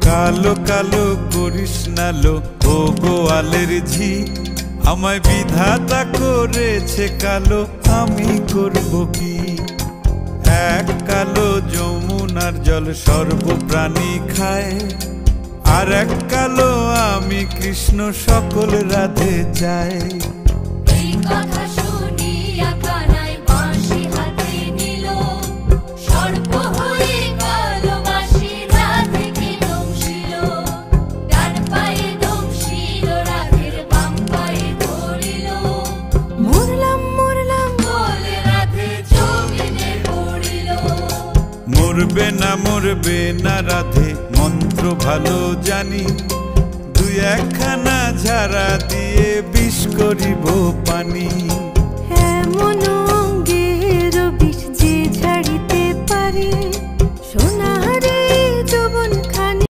কালো কালো করিস না লো ও গোয়ালের ঝি, আমায় বিধাতা করেছে কালো, আমি করব কি? এক কালো যমুনার জল সর্বপ্রাণী খায়, আর এক কালো আমি কৃষ্ণ সকল রাধে চাই। এই কথা শুনিয়া কানাই বাঁশি হাতে নিল, সর্প হয়ে কালো বাঁশি রাধেকে দংশিল। ডান পায়ে দংশিল, রাধের বাম পায়ে ধরিল। মরলাম মরলাম বলে রাধে জমিনে পড়িল। মরবে না রাধে মন্ত্র ভালো জানি, দুই একখানা ঝাড়া দিয়ে বিষ করিব পানি। এমন অঙ্গের বিষ যে ঝাড়িতে পারে,